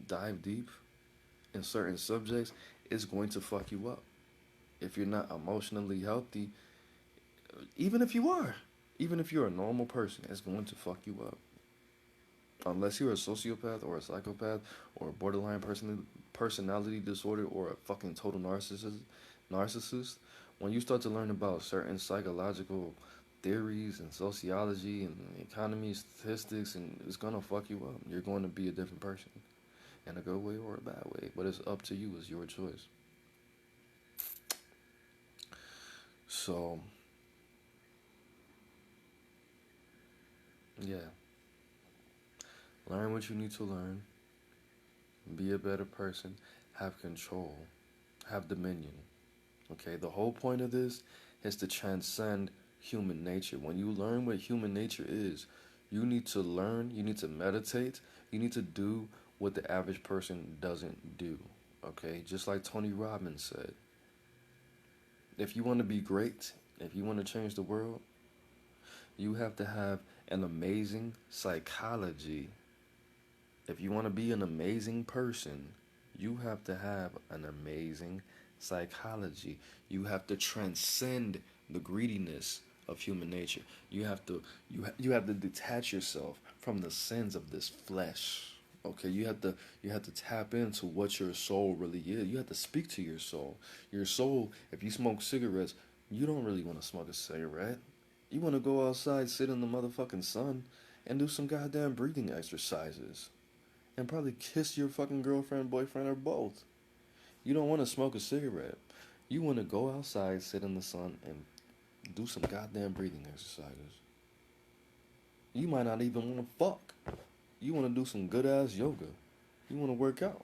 dive deep in certain subjects, it's going to fuck you up. If you're not emotionally healthy, even if you're a normal person, it's going to fuck you up. Unless you're a sociopath or a psychopath or a borderline personality disorder or a fucking total narcissist, when you start to learn about certain psychological theories and sociology and economy statistics, and it's gonna fuck you up. You're going to be a different person in a good way or a bad way, but it's up to you. It's your choice. So yeah, learn what you need to learn, be a better person, have control, have dominion. Okay, the whole point of this is to transcend human nature. When you learn what human nature is, you need to learn, you need to meditate, you need to do what the average person doesn't do. Okay, just like Tony Robbins said, if you want to be great, if you want to change the world, you have to have an amazing psychology. If you want to be an amazing person, you have to have an amazing psychology. You have to transcend the greediness of human nature. You have to detach yourself from the sins of this flesh. Okay, you have to tap into what your soul really is. You have to speak to your soul. Your soul, if you smoke cigarettes, you don't really want to smoke a cigarette. You want to go outside, sit in the motherfucking sun, and do some goddamn breathing exercises. And probably kiss your fucking girlfriend, boyfriend, or both. You don't want to smoke a cigarette. You want to go outside, sit in the sun, and do some goddamn breathing exercises. You might not even want to fuck. You want to do some good ass yoga. You want to work out.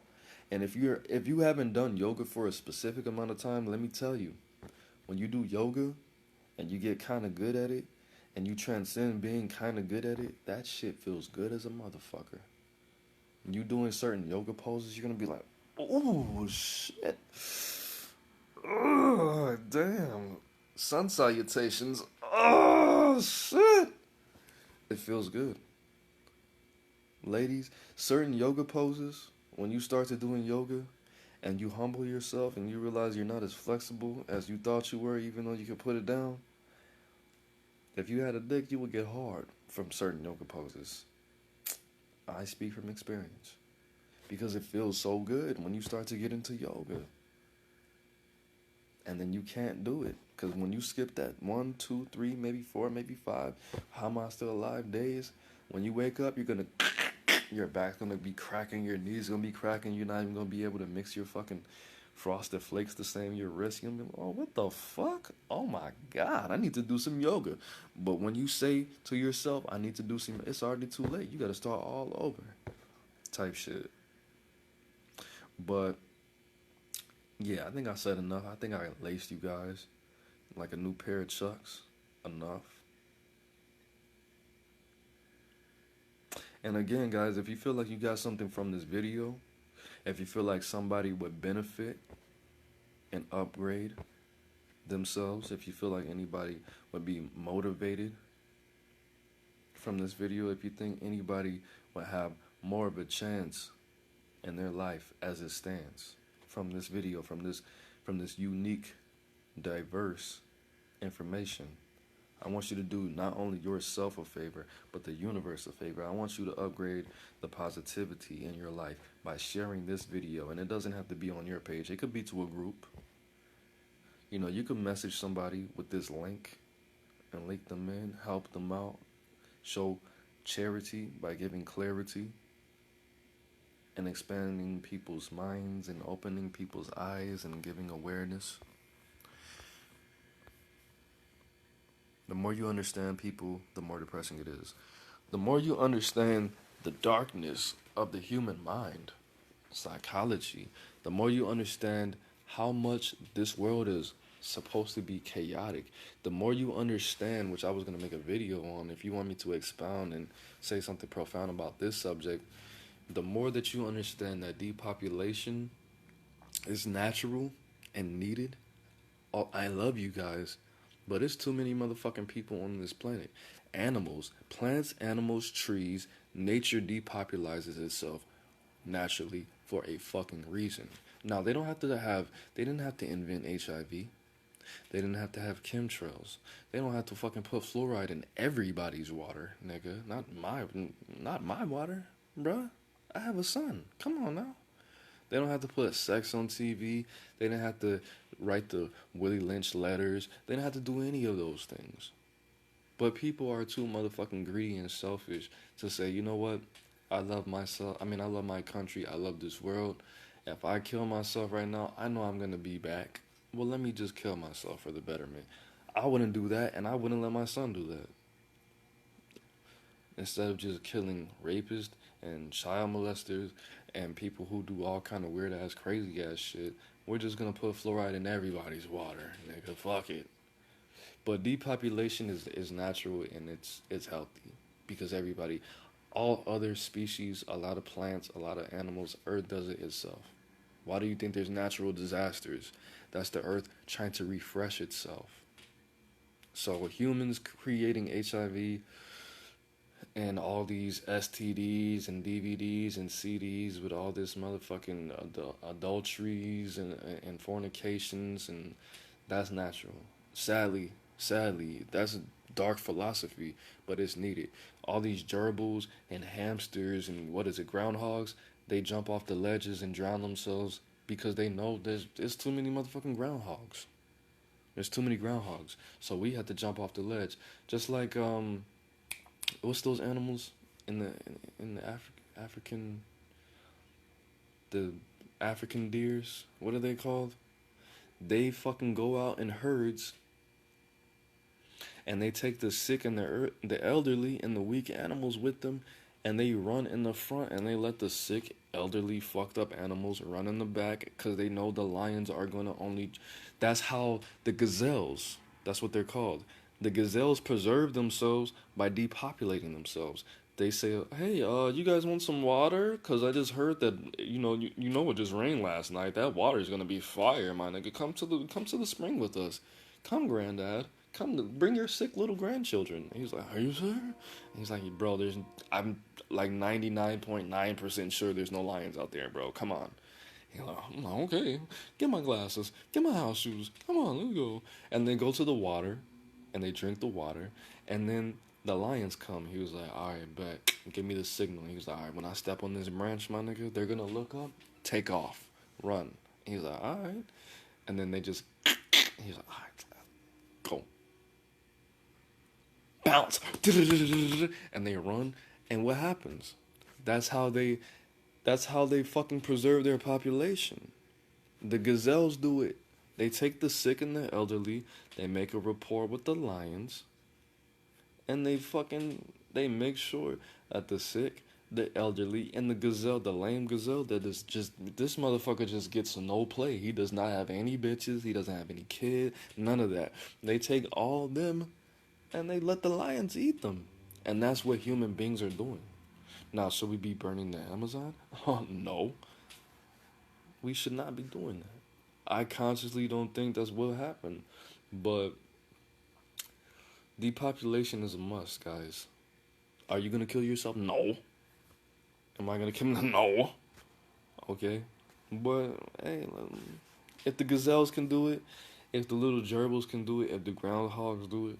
And if you haven't done yoga for a specific amount of time, let me tell you, when you do yoga and you get kind of good at it, and you transcend being kind of good at it, that shit feels good as a motherfucker. When you doing certain yoga poses, you're gonna be like, oh shit, oh damn, sun salutations, oh shit, it feels good. Ladies, certain yoga poses, when you start to doing yoga and you humble yourself and you realize you're not as flexible as you thought you were, even though you could put it down, if you had a dick, you would get hard from certain yoga poses. I speak from experience. Because it feels so good when you start to get into yoga. And then you can't do it. Because when you skip that 1, 2, 3, maybe 4, maybe 5, how am I still alive days, when you wake up, your back's going to be cracking, your knees going to be cracking, you're not even going to be able to mix your fucking Frosted Flakes the same, your wrist, you're going to be like, oh, what the fuck? Oh my God, I need to do some yoga. But when you say to yourself, I need to do some, it's already too late. You got to start all over type shit. But yeah, I think I said enough. I think I laced you guys like a new pair of Chucks. Enough. And again, guys, if you feel like you got something from this video, if you feel like somebody would benefit and upgrade themselves, if you feel like anybody would be motivated from this video, if you think anybody would have more of a chance in their life as it stands from this video, from this unique, diverse information, I want you to do not only yourself a favor, but the universe a favor. I want you to upgrade the positivity in your life by sharing this video. And it doesn't have to be on your page. It could be to a group. You know, you can message somebody with this link and link them in, help them out, show charity by giving clarity and expanding people's minds and opening people's eyes and giving awareness. The more you understand people, the more depressing it is. The more you understand the darkness of the human mind, psychology, the more you understand how much this world is supposed to be chaotic, the more you understand, which I was going to make a video on, if you want me to expound and say something profound about this subject, the more that you understand that depopulation It's natural and needed. Oh, I love you guys, but it's too many motherfucking people on this planet. Animals, plants, animals, trees, nature depopulizes itself naturally for a fucking reason. Now they didn't have to invent HIV. They didn't have to have chemtrails. They don't have to fucking put fluoride in everybody's water, nigga. Not my water, bruh. I have a son. Come on now. They don't have to put sex on TV. They didn't have to write the Willie Lynch letters. They didn't have to do any of those things. But people are too motherfucking greedy and selfish to say, you know what? I love myself. I mean, I love my country. I love this world. If I kill myself right now, I know I'm going to be back. Well, let me just kill myself for the betterment. I wouldn't do that, and I wouldn't let my son do that. Instead of just killing rapists and child molesters and people who do all kind of weird ass, crazy ass shit, we're just gonna put fluoride in everybody's water, nigga. Fuck it. But depopulation is natural and it's healthy because everybody, all other species, a lot of plants, a lot of animals, Earth does it itself. Why do you think there's natural disasters? That's the Earth trying to refresh itself. So humans creating HIV and all these STDs and DVDs and CDs with all this motherfucking adulteries and fornications, and that's natural. Sadly, that's a dark philosophy, but it's needed. All these gerbils and hamsters and what is it, groundhogs? They jump off the ledges and drown themselves because they know there's too many motherfucking groundhogs. There's too many groundhogs, so we had to jump off the ledge. Just like what's those animals in the African the African deers? What are they called? They fucking go out in herds and they take the sick and the elderly and the weak animals with them, and they run in the front and they let the sick, elderly, fucked up animals run in the back because they know the lions are gonna only. That's how the gazelles. That's what they're called. The gazelles preserve themselves by depopulating themselves. They say, "Hey, you guys want some water? Cause I just heard that you know it just rained last night. That water is gonna be fire, my nigga. Come to the spring with us. Come, granddad. Bring your sick little grandchildren." He's like, "Are you sure?" And he's like, "Bro, I'm like 99.9% sure there's no lions out there, bro. Come on." He's like, "Okay, get my glasses, get my house shoes. Come on, let's go." And they go to the water, and they drink the water, and then the lions come. He was like, "All right, bet. Give me the signal." He was like, "All right, when I step on this branch, my nigga, they're gonna look up, take off, run." He's like, "All right," and then they just. He's like, "All right, go." Bounce, and they run, and what happens? That's how they fucking preserve their population. The gazelles do it. They take the sick and the elderly, they make a rapport with the lions, and they make sure that the sick, the elderly, and the gazelle, the lame gazelle, that is just this motherfucker just gets no play. He does not have any bitches, he doesn't have any kid, none of that. They take all of them and they let the lions eat them. And that's what human beings are doing. Now, should we be burning the Amazon? Oh, no. We should not be doing that. I consciously don't think that's what happened. But depopulation is a must, guys. Are you going to kill yourself? No. Am I going to kill them? No. Okay. But, hey, if the gazelles can do it, if the little gerbils can do it, if the groundhogs do it,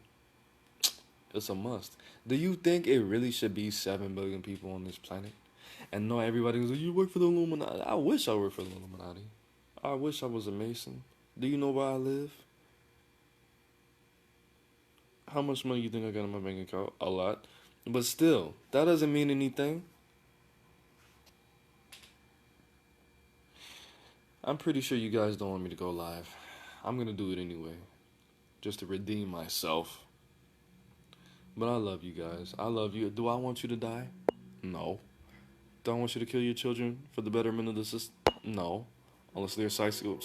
it's a must. Do you think it really should be 7 billion people on this planet? And no, everybody goes, "You work for the Illuminati." I wish I worked for the Illuminati. I wish I was a Mason. Do you know where I live? How much money you think I got in my bank account? A lot. But still, that doesn't mean anything. I'm pretty sure you guys don't want me to go live. I'm gonna do it anyway. Just to redeem myself. But I love you guys. I love you. Do I want you to die? No. Do I want you to kill your children for the betterment of the system? No. Unless they're socio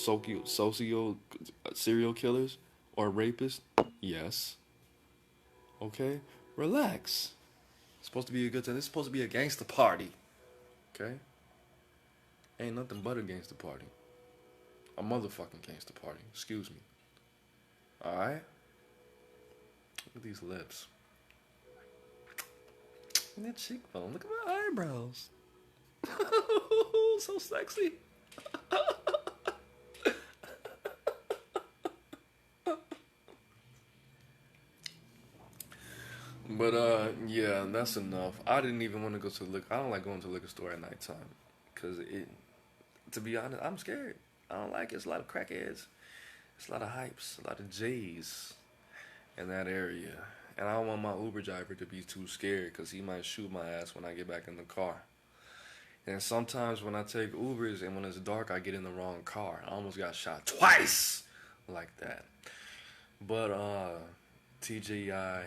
serial killers or rapists? Yes. Okay? Relax. It's supposed to be a good time. It's supposed to be a gangster party. Okay? Ain't nothing but a gangster party. A motherfucking gangster party. Excuse me. Alright? Look at these lips. And that cheekbone. Look at my eyebrows. So sexy. But yeah, that's enough. I didn't even want to go to the liquor. I don't like going to the liquor store at nighttime, cause it. To be honest, I'm scared. I don't like it. It's a lot of crackheads. It's a lot of hypes. A lot of J's in that area, and I don't want my Uber driver to be too scared, cause he might shoot my ass when I get back in the car. And sometimes when I take Ubers and when it's dark, I get in the wrong car. I almost got shot twice like that. But TGI.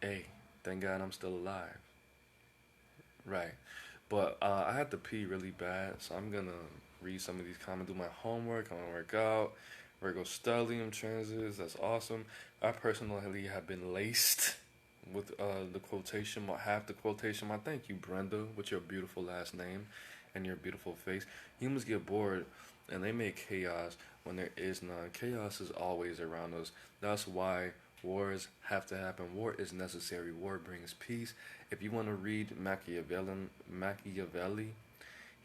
Hey, thank God I'm still alive. Right. But I had to pee really bad, so I'm gonna read some of these comments, do my homework, I'm gonna work out. Virgo stellium transits, that's awesome. I personally have been laced with the quotation mark, half the quotation mark. Thank you, Brenda, with your beautiful last name and your beautiful face. Humans get bored and they make chaos when there is none. Chaos is always around us. That's why wars have to happen. War is necessary. War brings peace. If you want to read Machiavelli,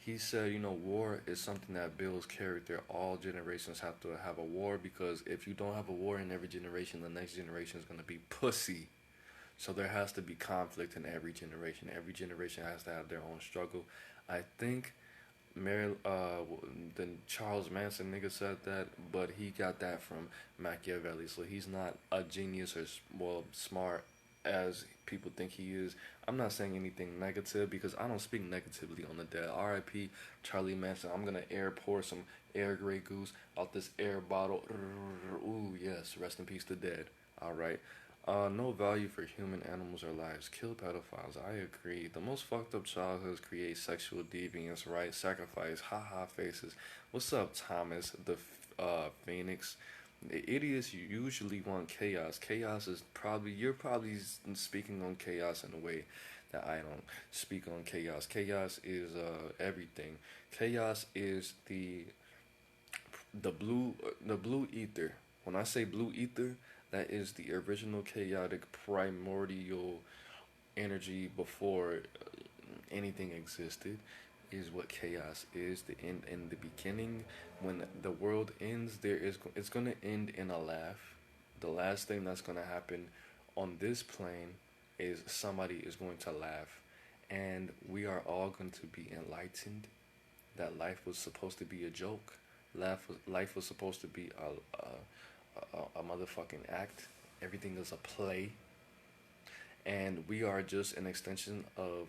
he said, you know, war is something that builds character. All generations have to have a war, because if you don't have a war in every generation, the next generation is going to be pussy. So there has to be conflict in every generation. Every generation has to have their own struggle. I think the Charles Manson nigga said that, but he got that from Machiavelli. So he's not a genius or smart as people think he is. I'm not saying anything negative because I don't speak negatively on the dead. R.I.P. Charlie Manson. I'm gonna pour some air Grey Goose out this air bottle. Ooh yes, rest in peace the dead. All right. No value for human animals or lives. Kill pedophiles. I agree. The most fucked up childhoods create sexual deviance, right? Sacrifice. Ha faces. What's up, Thomas? The Phoenix. The idiots usually want chaos. Chaos is you're probably speaking on chaos in a way that I don't speak on chaos. Chaos is everything. Chaos is the blue ether. When I say blue ether, that is the original chaotic primordial energy before anything existed, is what chaos is. The end in the beginning, when the world ends, it's gonna end in a laugh. The last thing that's gonna happen on this plane is somebody is going to laugh, and we are all going to be enlightened that life was supposed to be a joke. Life was supposed to be a motherfucking act. Everything is a play. And we are just an extension of,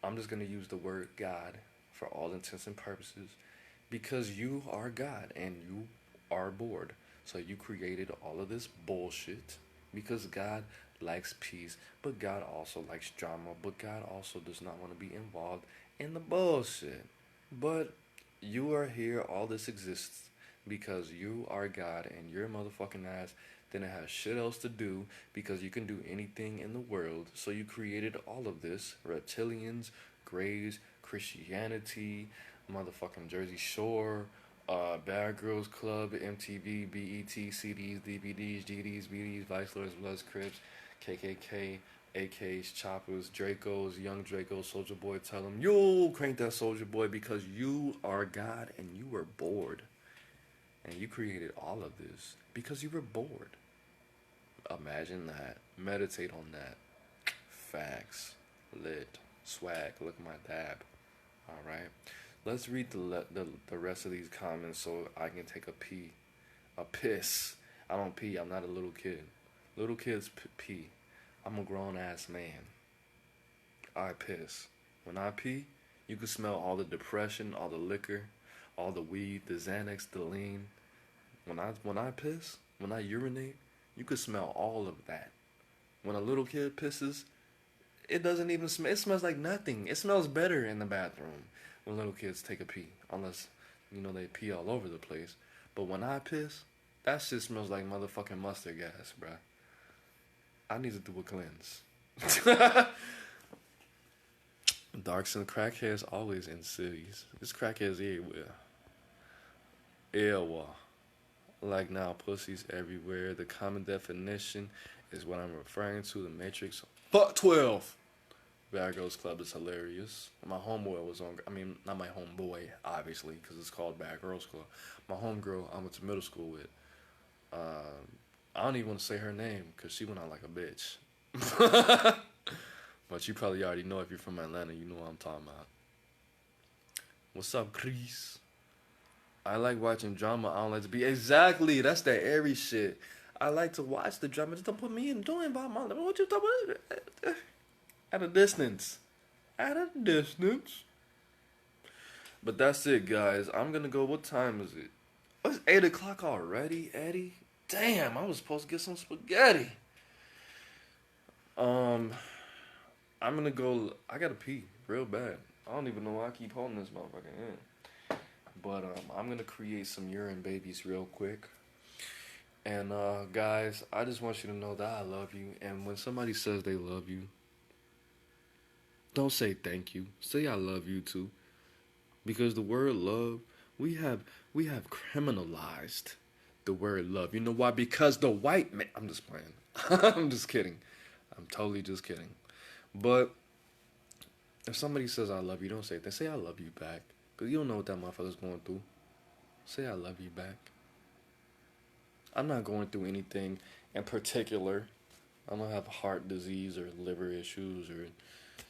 I'm just going to use the word God for all intents and purposes, because you are God and you are bored. So you created all of this bullshit because God likes peace, but God also likes drama, but God also does not want to be involved in the bullshit. But you are here, all this exists because you are God and your motherfucking ass didn't have shit else to do because you can do anything in the world. So you created all of this. Reptilians, Greys, Christianity, motherfucking Jersey Shore, Bad Girls Club, MTV, BET, CDs, DVDs, GDs, BDs, Vice Lords, Bloods, Crips, KKK, AKs, Choppers, Dracos, Young Dracos, Soldier Boy. Tell them, yo, crank that Soldier Boy, because you are God and you were bored. And you created all of this because you were bored. Imagine that. Meditate on that. Facts. Lit. Swag. Look at my dab. Alright. Let's read the rest of these comments so I can take a pee. A piss. I don't pee. I'm not a little kid. Little kids pee. I'm a grown ass man. I piss. When I pee, you can smell all the depression, all the liquor, all the weed, the Xanax, the lean. When I piss, when I urinate, you can smell all of that. When a little kid pisses, it doesn't even smell. It smells like nothing. It smells better in the bathroom when little kids take a pee, unless they pee all over the place. But when I piss, that shit smells like motherfucking mustard gas, bruh. I need to do a cleanse. Darks and crackheads always in cities. There's crackheads everywhere. Ew. Like now, pussies everywhere. The common definition is what I'm referring to. The Matrix. Fuck 12. Bad Girls Club is hilarious. My homeboy was on. I mean, not my homeboy, obviously, because it's called Bad Girls Club. My homegirl I went to middle school with. I don't even want to say her name because she went out like a bitch. But you probably already know if you're from Atlanta. You know what I'm talking about. What's up, Chris? I like watching drama. I don't like to be exactly. That's that airy shit. I like to watch the drama. Just don't put me in doing about my. What you talking about? At a distance. At a distance. But that's it, guys. I'm gonna go. What time is it? Oh, it's 8 o'clock already, Eddie. Damn, I was supposed to get some spaghetti. I'm gonna go. I gotta pee real bad. I don't even know why I keep holding this motherfucker in. But I'm gonna create some urine babies real quick. And guys, I just want you to know that I love you. And when somebody says they love you, don't say thank you. Say I love you too. Because the word love, we have criminalized the word love. You know why? Because the white man. I'm just playing. I'm just kidding. I'm totally just kidding. But if somebody says I love you, don't say that. Say I love you back. Because you don't know what that motherfucker's going through. Say I love you back. I'm not going through anything in particular. I don't have heart disease or liver issues, or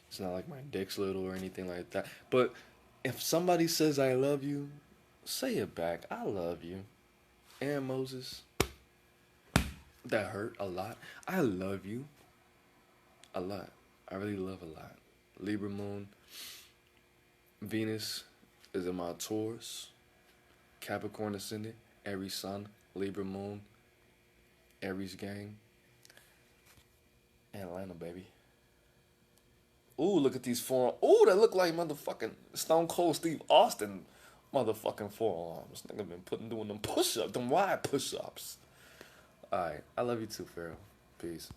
it's not like my dick's little or anything like that. But if somebody says I love you, say it back. I love you. AaroniMoses. That hurt a lot. I love you. A lot. I really love a lot. Libra moon. Venus is in my Taurus. Capricorn ascendant. Aries sun. Libra moon. Aries gang. Atlanta, baby. Ooh, look at these forearms. Ooh, they look like motherfucking Stone Cold Steve Austin motherfucking forearms. Nigga been doing them push-ups, them wide push-ups. Alright, I love you too, Pharaoh. Peace.